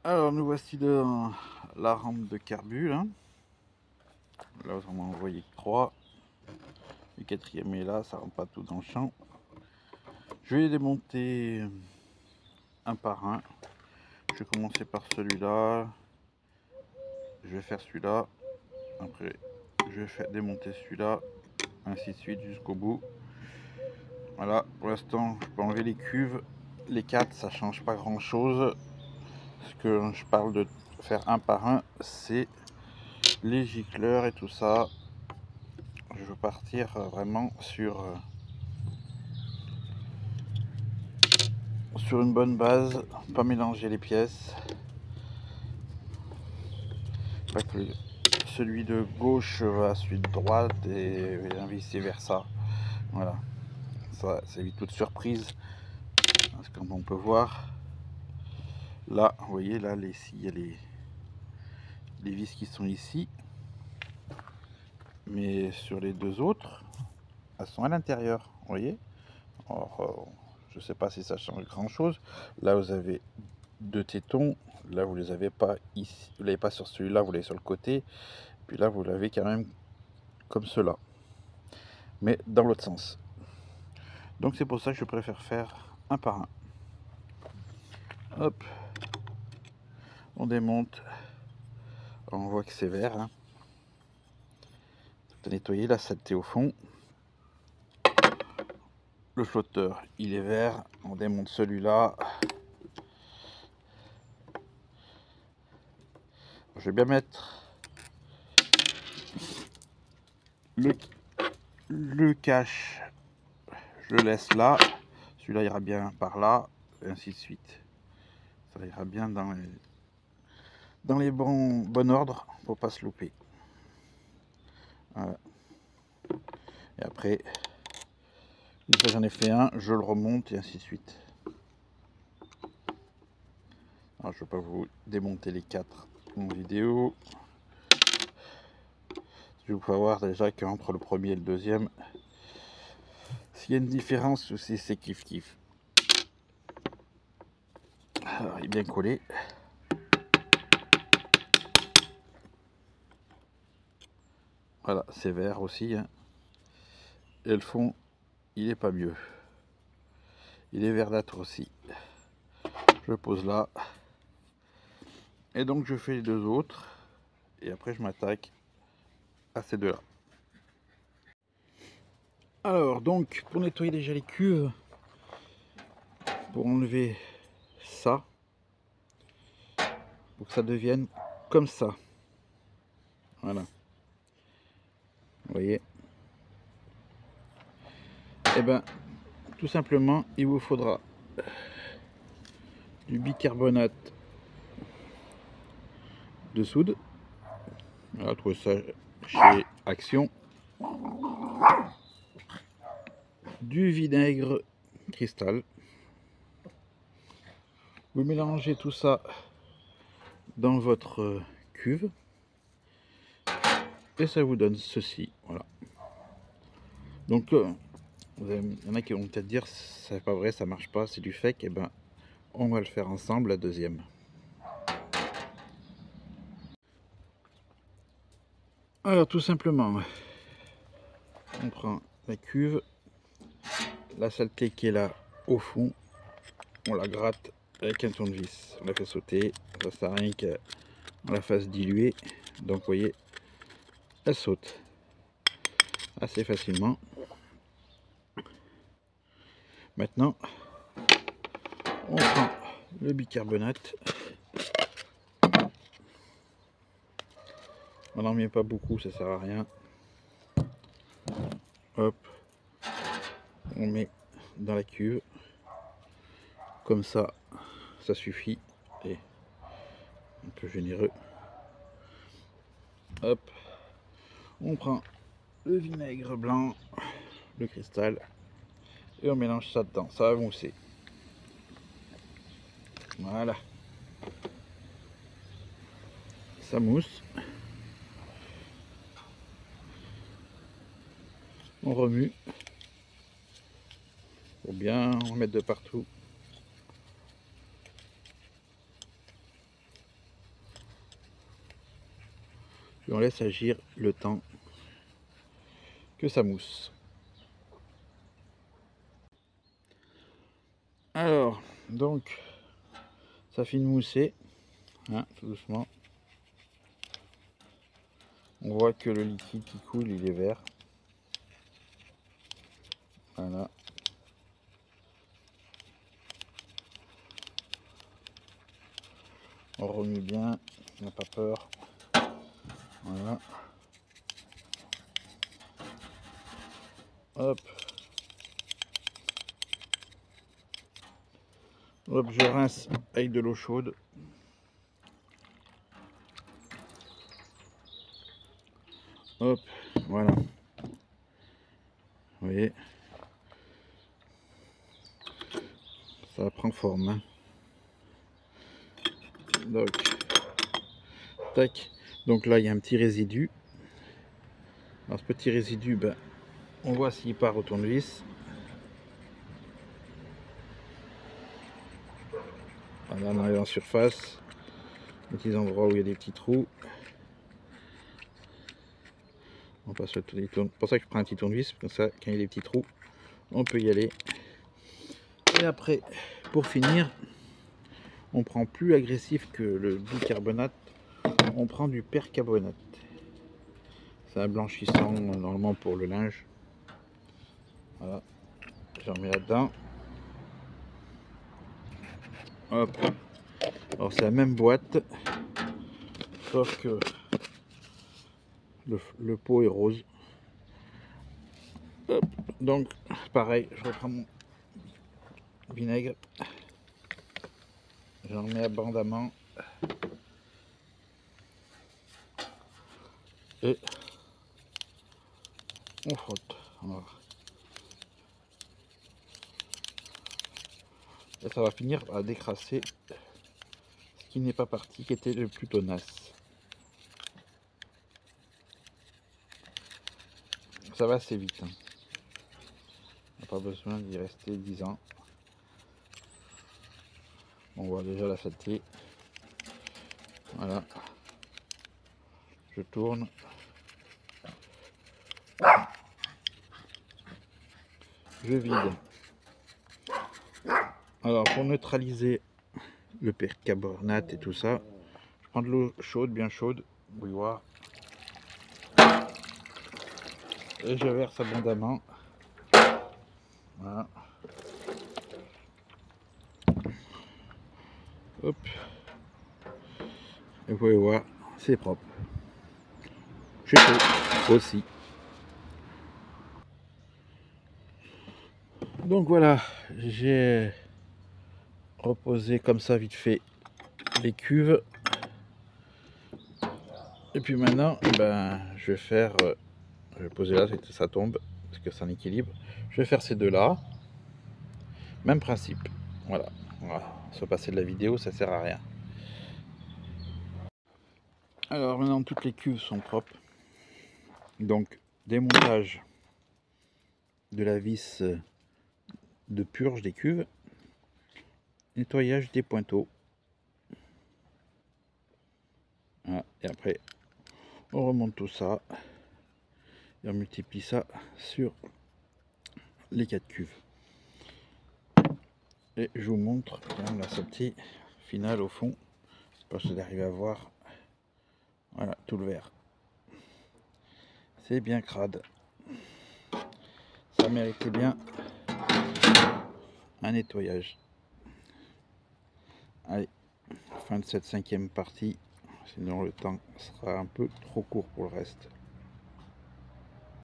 Alors nous voici dans la rampe de carbu là. Là on m'a envoyé 3. Le quatrième est là, ça rentre pas tout dans le champ. Je vais les démonter un par un. Je vais commencer par celui-là. Je vais faire celui-là. Après je vais démonter celui-là. Ainsi de suite jusqu'au bout. Voilà, pour l'instant je peux enlever les cuves. Les 4 ça change pas grand chose. Ce que je parle de faire un par un, c'est les gicleurs et tout ça. Je veux partir vraiment sur une bonne base, pas mélanger les pièces. Pas que celui de gauche va à celui de droite et vice versa. Voilà, ça évite toute surprise. Parce que comme on peut voir, là, vous voyez, là, il y a les vis qui sont ici. Mais sur les deux autres, elles sont à l'intérieur, vous voyez. Alors, je sais pas si ça change grand chose. Là, vous avez deux tétons. Là, vous les avez pas ici. Vous l'avez pas sur celui-là, vous l'avez sur le côté. Puis là, vous l'avez quand même comme cela. Mais dans l'autre sens. Donc, c'est pour ça que je préfère faire un par un. Hop. On démonte. On voit que c'est vert. Hein. Tout à nettoyer. La saleté au fond. Le flotteur, il est vert. On démonte celui-là. Je vais bien mettre le cache. Je le laisse là. Celui-là ira bien par là. Et ainsi de suite. Ça ira bien dans les bons ordres pour pas se louper. Voilà. Et après, une fois j'en ai fait un, je le remonte et ainsi de suite. Alors, je ne vais pas vous démonter les 4 en vidéo. Je vais vous faire voir déjà qu'entre le premier et le deuxième, s'il y a une différence aussi, c'est kiff kiff. Alors, il est bien collé. Voilà, c'est vert aussi. Hein. Et le fond, il est pas mieux. Il est verdâtre aussi. Je le pose là. Et donc, je fais les deux autres. Et après, je m'attaque à ces deux-là. Alors, donc, pour nettoyer déjà les cuves, pour enlever ça, pour que ça devienne comme ça. Voilà. Vous voyez. Et ben, tout simplement, il vous faudra du bicarbonate de soude. Voilà, trouve ça chez Action. Du vinaigre cristal. Vous mélangez tout ça dans votre cuve et ça vous donne ceci. Voilà. Donc, il y en a qui vont peut-être dire c'est pas vrai, ça marche pas, c'est du fake. Et ben, on va le faire ensemble, la deuxième. Alors, tout simplement, on prend la cuve, la saleté qui est là au fond, on la gratte avec un tournevis, on la fait sauter, ça sert à rien qu'on la fasse diluer. Donc, vous voyez, elle saute assez facilement. Maintenant, on prend le bicarbonate. On n'en met pas beaucoup, ça sert à rien. Hop, on met dans la cuve. Comme ça, ça suffit. Et un peu généreux. Hop, on prend le vinaigre blanc, le cristal, et on mélange ça dedans. Ça va mousser. Voilà. Ça mousse. On remue. Pour bien en mettre de partout. Puis on laisse agir le temps que ça mousse. Alors, donc, ça finit de mousser, hein, tout doucement. On voit que le liquide qui coule, il est vert. Voilà. On remue bien, on n'a pas peur. Voilà. Hop. Hop, je rince avec de l'eau chaude. Hop, voilà. Vous voyez, ça prend forme. Hein. Donc, tac. Donc là, il y a un petit résidu. Alors ce petit résidu, ben, on voit s'il part au tournevis. Voilà, on arrive en surface. Les petits endroits où il y a des petits trous. On passe le tournevis. C'est pour ça que je prends un petit tournevis. Comme ça, quand il y a des petits trous, on peut y aller. Et après, pour finir, on prend plus agressif que le bicarbonate. On prend du percarbonate. C'est un blanchissant normalement pour le linge. Voilà. J'en mets là-dedans. Hop. Alors c'est la même boîte, sauf que le pot est rose. Hop. Donc pareil, je reprends mon vinaigre, j'en mets abondamment et on frotte. Voilà. Et ça va finir par décrasser ce qui n'est pas parti, qui était le plus tenace. Ça va assez vite. Hein. On n'a pas besoin d'y rester 10 ans. On voit déjà la saleté. Voilà. Je tourne. Je vide. Alors pour neutraliser le percarbonate et tout ça, je prends de l'eau chaude, bien chaude, bouilloire, et je verse abondamment. Voilà. Hop. Et vous pouvez voir, c'est propre. Chez chaud aussi. Donc voilà, j'ai reposé comme ça vite fait les cuves. Et puis maintenant, ben, je vais faire, je vais poser là, ça tombe, parce que c'est un équilibre. Je vais faire ces deux là. Même principe. Voilà. Voilà. Se passer de la vidéo, ça sert à rien. Alors maintenant, toutes les cuves sont propres. Donc, démontage de la vis de purge des cuves. Nettoyage des pointeaux. Voilà. Et après, on remonte tout ça. Et on multiplie ça sur les 4 cuves. Et je vous montre quand même la sortie finale au fond. Parce que d'arriver à voir, voilà, tout le verre. C'est bien crade. Ça méritait bien un nettoyage. Allez, fin de cette 5e partie. Sinon le temps sera un peu trop court pour le reste.